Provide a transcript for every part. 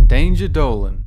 Danger Dolan.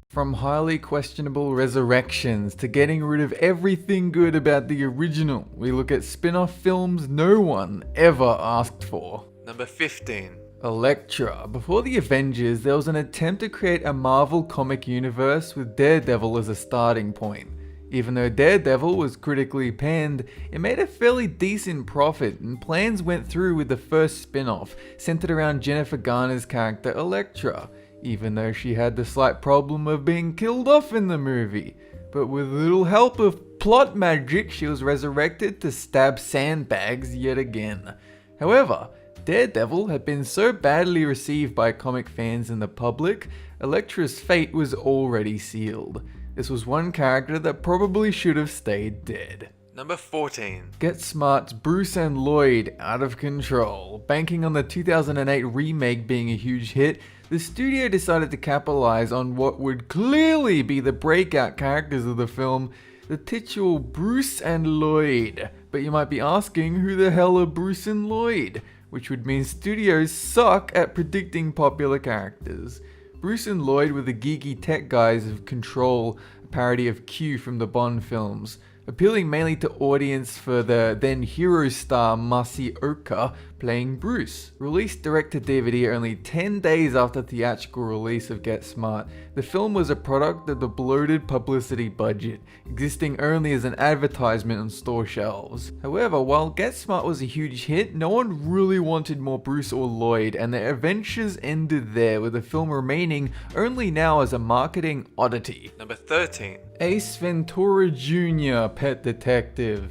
From highly questionable resurrections to getting rid of everything good about the original, we look at spin-off films no one ever asked for. Number 15. Elektra. Before the Avengers, there was an attempt to create a Marvel comic universe with Daredevil as a starting point. Even though Daredevil was critically panned, it made a fairly decent profit, and plans went through with the first spin-off, centered around Jennifer Garner's character Elektra, even though she had the slight problem of being killed off in the movie. But with little help of plot magic, she was resurrected to stab sandbags yet again. However, Daredevil had been so badly received by comic fans and the public, Elektra's fate was already sealed. This was one character that probably should have stayed dead. Number 14. Get Smart's Bruce and Lloyd out of control. Banking on the 2008 remake being a huge hit, the studio decided to capitalize on what would clearly be the breakout characters of the film, the titular Bruce and Lloyd. But you might be asking, who the hell are Bruce and Lloyd? Which would mean studios suck at predicting popular characters. Bruce and Lloyd were the geeky tech guys of Control, a parody of Q from the Bond films, appealing mainly to audience for the then hero star Masaoka playing Bruce. Released direct to DVD only 10 days after theatrical release of Get Smart, the film was a product of the bloated publicity budget, existing only as an advertisement on store shelves. However, while Get Smart was a huge hit, no one really wanted more Bruce or Lloyd, and their adventures ended there, with the film remaining only now as a marketing oddity. Number 13. Ace Ventura Jr. Pet Detective.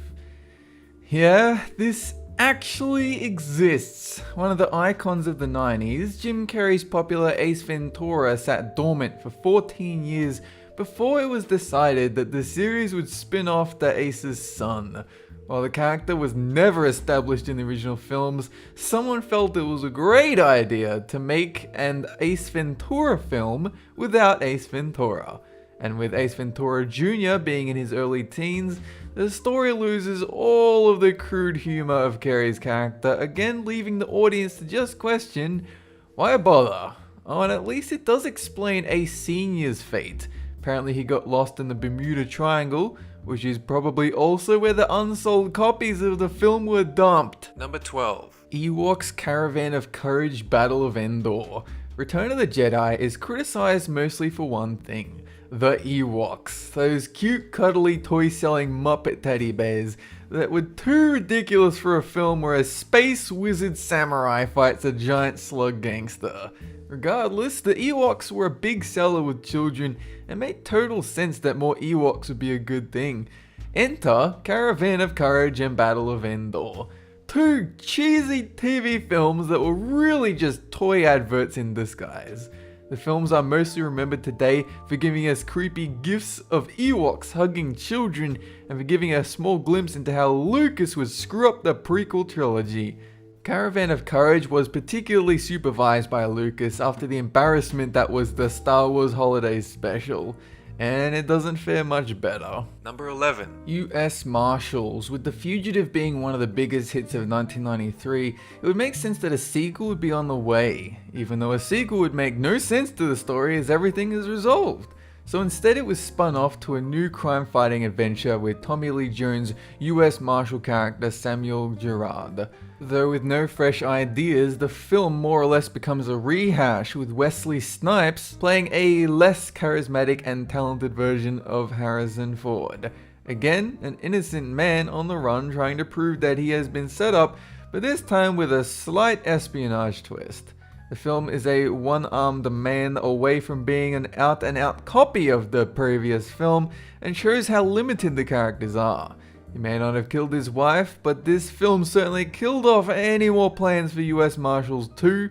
Yeah, this actually exists. One of the icons of the 90s, Jim Carrey's popular Ace Ventura sat dormant for 14 years before it was decided that the series would spin off to Ace's son. While the character was never established in the original films, someone felt it was a great idea to make an Ace Ventura film without Ace Ventura. And with Ace Ventura Jr. being in his early teens, the story loses all of the crude humor of Carrey's character, again leaving the audience to just question, why bother? Oh, and at least it does explain Ace Sr.'s fate. Apparently he got lost in the Bermuda Triangle, which is probably also where the unsold copies of the film were dumped. Number 12. Ewoks Caravan of Courage Battle of Endor. Return of the Jedi is criticized mostly for one thing. The Ewoks, those cute cuddly toy-selling Muppet teddy bears that were too ridiculous for a film where a space wizard samurai fights a giant slug gangster. Regardless, the Ewoks were a big seller with children and made total sense that more Ewoks would be a good thing. Enter Caravan of Courage and Battle of Endor. Two cheesy TV films that were really just toy adverts in disguise. The films are mostly remembered today for giving us creepy gifs of Ewoks hugging children and for giving a small glimpse into how Lucas would screw up the prequel trilogy. Caravan of Courage was particularly supervised by Lucas after the embarrassment that was the Star Wars Holiday Special, and it doesn't fare much better. Number 11. US Marshals. With The Fugitive being one of the biggest hits of 1993, it would make sense that a sequel would be on the way, even though a sequel would make no sense to the story as everything is resolved. So instead it was spun off to a new crime-fighting adventure with Tommy Lee Jones' US Marshal character Samuel Gerard. Though with no fresh ideas, the film more or less becomes a rehash, with Wesley Snipes playing a less charismatic and talented version of Harrison Ford. Again, an innocent man on the run trying to prove that he has been set up, but this time with a slight espionage twist. The film is a one-armed man away from being an out-and-out copy of the previous film and shows how limited the characters are. He may not have killed his wife, but this film certainly killed off any more plans for US Marshals 2,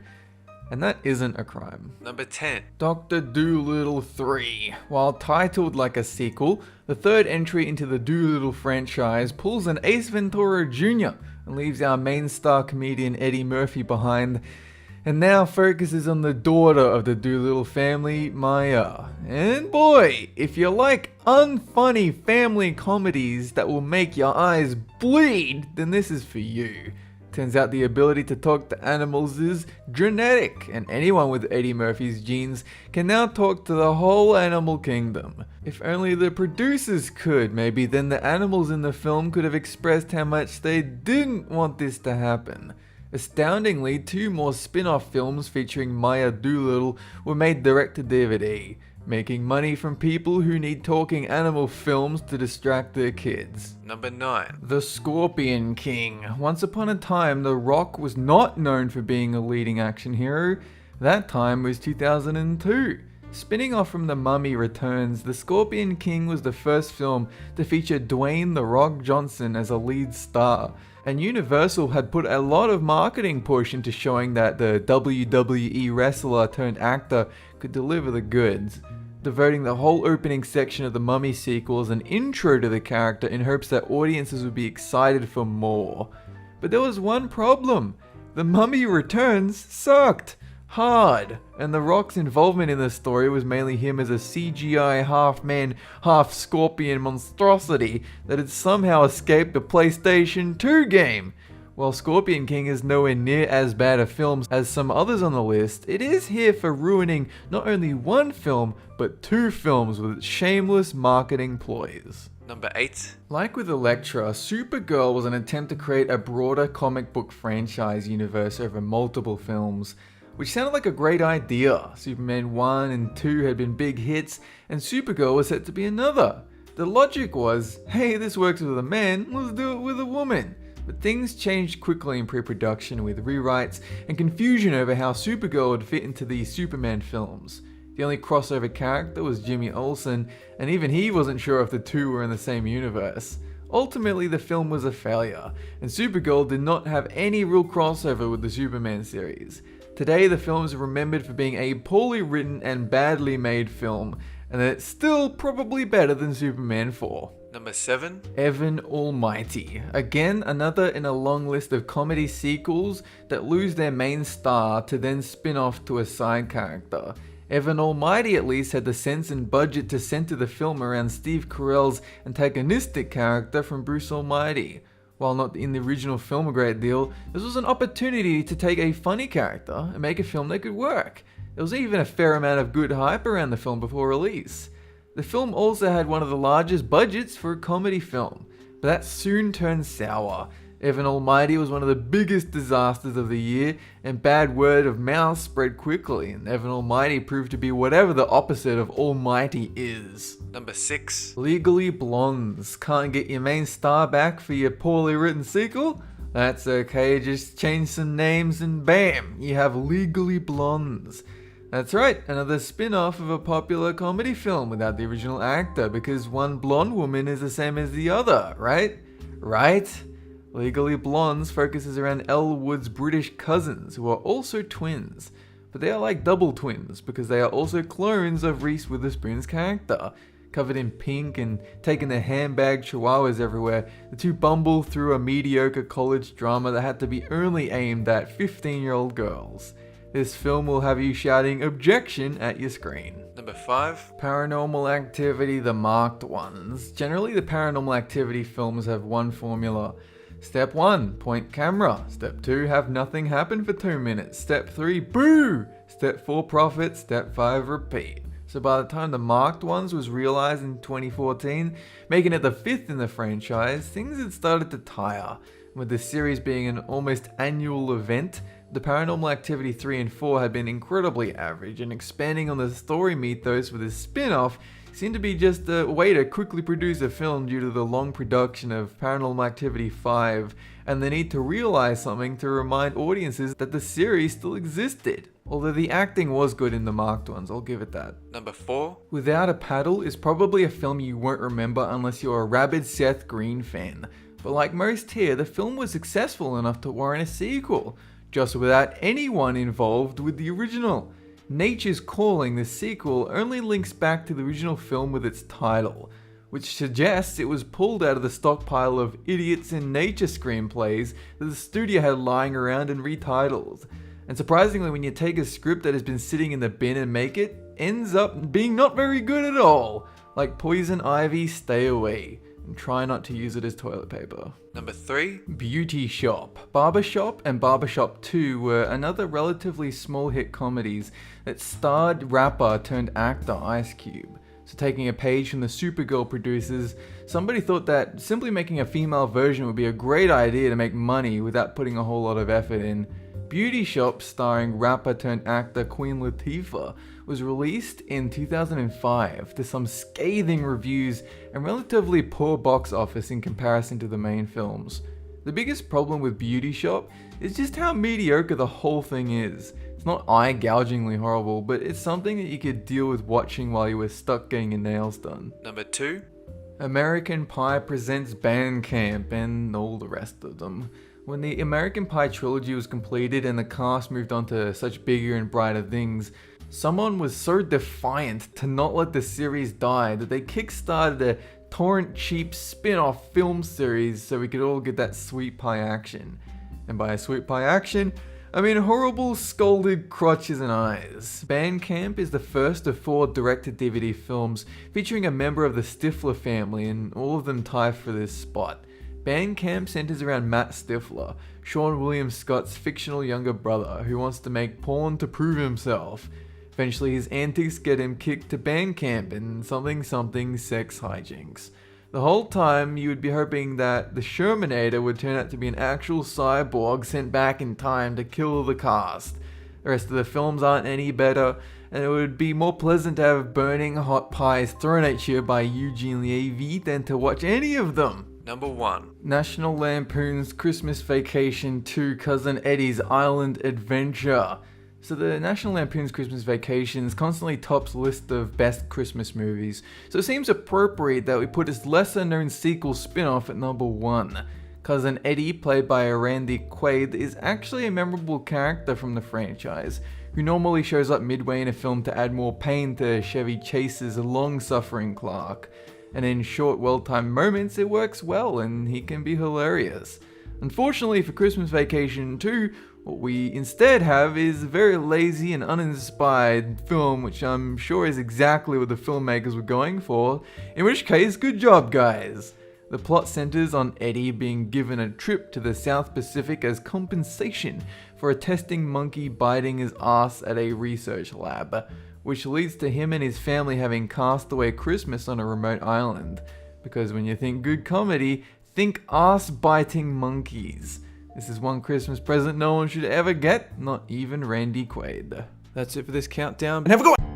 and that isn't a crime. Number 10. Dr. Dolittle 3. While titled like a sequel, the third entry into the Dolittle franchise pulls an Ace Ventura Jr. and leaves our main star comedian Eddie Murphy behind, and now focuses on the daughter of the Dolittle family, Maya. And boy, if you like unfunny family comedies that will make your eyes bleed, then this is for you. Turns out the ability to talk to animals is genetic, and anyone with Eddie Murphy's genes can now talk to the whole animal kingdom. If only the producers could, maybe then the animals in the film could have expressed how much they didn't want this to happen. Astoundingly, 2 more spin-off films featuring Maya Dolittle were made direct to DVD, making money from people who need talking animal films to distract their kids. Number 9. The Scorpion King. Once upon a time, The Rock was not known for being a leading action hero. That time was 2002. Spinning off from The Mummy Returns, The Scorpion King was the first film to feature Dwayne "The Rock" Johnson as a lead star, and Universal had put a lot of marketing push into showing that the WWE wrestler turned actor could deliver the goods, devoting the whole opening section of the Mummy sequel as an intro to the character in hopes that audiences would be excited for more. But there was one problem. The Mummy Returns sucked hard, and The Rock's involvement in the story was mainly him as a CGI half-man, half-scorpion monstrosity that had somehow escaped the PlayStation 2 game. While Scorpion King is nowhere near as bad a film as some others on the list, it is here for ruining not only one film, but 2 films with its shameless marketing ploys. Number 8. Like with Elektra, Supergirl was an attempt to create a broader comic book franchise universe over multiple films, which sounded like a great idea. Superman 1 and 2 had been big hits, and Supergirl was set to be another. The logic was, hey, this works with a man, let's do it with a woman. But things changed quickly in pre-production with rewrites and confusion over how Supergirl would fit into the Superman films. The only crossover character was Jimmy Olsen, and even he wasn't sure if the two were in the same universe. Ultimately, the film was a failure, and Supergirl did not have any real crossover with the Superman series. Today, the film is remembered for being a poorly written and badly made film, and it's still probably better than Superman 4. Number 7. Evan Almighty. Again, another in a long list of comedy sequels that lose their main star to then spin off to a side character. Evan Almighty at least had the sense and budget to center the film around Steve Carell's antagonistic character from Bruce Almighty. While not in the original film a great deal, this was an opportunity to take a funny character and make a film that could work. There was even a fair amount of good hype around the film before release. The film also had one of the largest budgets for a comedy film, but that soon turned sour. Evan Almighty was one of the biggest disasters of the year, and bad word of mouth spread quickly, and Evan Almighty proved to be whatever the opposite of almighty is. Number 6. Legally Blondes. Can't get your main star back for your poorly written sequel? That's okay, just change some names and bam, you have Legally Blondes. That's right, another spin-off of a popular comedy film without the original actor, because one blonde woman is the same as the other, right? Right? Legally Blondes focuses around Elle Wood's British cousins, who are also twins. But they are like double twins, because they are also clones of Reese Witherspoon's character. Covered in pink and taking their handbag chihuahuas everywhere, the two bumble through a mediocre college drama that had to be only aimed at 15-year-old girls. This film will have you shouting objection at your screen. Number 5. Paranormal Activity, the marked ones. Generally, the Paranormal Activity films have one formula. Step 1, point camera. Step 2, have nothing happen for 2 minutes. Step 3, boo! Step 4, profit. Step 5, repeat. So by the time the marked ones was realized in 2014, making it the 5th in the franchise, things had started to tire. With the series being an almost annual event, the Paranormal Activity 3 and 4 had been incredibly average, and expanding on the story mythos with a spin-off seemed to be just a way to quickly produce a film due to the long production of Paranormal Activity 5 and the need to realize something to remind audiences that the series still existed. Although the acting was good in the marked ones, I'll give it that. Number 4. Without a Paddle is probably a film you won't remember unless you're a rabid Seth Green fan. But like most here, the film was successful enough to warrant a sequel, just without anyone involved with the original. Nature's Calling, the sequel, only links back to the original film with its title, which suggests it was pulled out of the stockpile of idiots in nature screenplays that the studio had lying around and retitled. And surprisingly, when you take a script that has been sitting in the bin and make it, ends up being not very good at all. Like Poison Ivy, Stay Away. and try not to use it as toilet paper. Number 3. Beauty Shop. Barbershop and Barbershop 2 were another relatively small hit comedies that starred rapper turned actor Ice Cube. So taking a page from the Supergirl producers, somebody thought that simply making a female version would be a great idea to make money without putting a whole lot of effort in. Beauty Shop, starring rapper turned actor Queen Latifah, was released in 2005 to some scathing reviews and relatively poor box office in comparison to the main films. The biggest problem with Beauty Shop is just how mediocre the whole thing is. It's not eye-gougingly horrible, but it's something that you could deal with watching while you were stuck getting your nails done. Number 2. American Pie presents Bandcamp and all the rest of them. When the American Pie trilogy was completed and the cast moved on to such bigger and brighter things, someone was so defiant to not let the series die that they kickstarted a torrent cheap spin-off film series so we could all get that sweet pie action. And by sweet pie action, I mean horrible scalded crotches and eyes. Bandcamp is the first of 4 direct-to-DVD films featuring a member of the Stifler family, and all of them tie for this spot. Bandcamp centers around Matt Stifler, Sean William Scott's fictional younger brother who wants to make porn to prove himself. Eventually his antics get him kicked to Bandcamp and something sex hijinks. The whole time you would be hoping that the Shermanator would turn out to be an actual cyborg sent back in time to kill the cast. The rest of the films aren't any better, and it would be more pleasant to have burning hot pies thrown at you by Eugene Levy than to watch any of them. Number 1. National Lampoon's Christmas Vacation 2 Cousin Eddie's Island Adventure. So the National Lampoon's Christmas Vacations constantly tops list of best Christmas movies, so it seems appropriate that we put its lesser known sequel spin-off at number 1. Cousin Eddie, played by Randy Quaid, is actually a memorable character from the franchise, who normally shows up midway in a film to add more pain to Chevy Chase's long-suffering Clark. And in short, well-timed moments, it works well, and he can be hilarious. Unfortunately for Christmas Vacation 2, what we instead have is a very lazy and uninspired film, which I'm sure is exactly what the filmmakers were going for, in which case, good job guys! The plot centers on Eddie being given a trip to the South Pacific as compensation for a testing monkey biting his ass at a research lab, which leads to him and his family having cast away Christmas on a remote island. Because when you think good comedy, think ass-biting monkeys. This is one Christmas present no one should ever get, not even Randy Quaid. That's it for this countdown, and have a good one!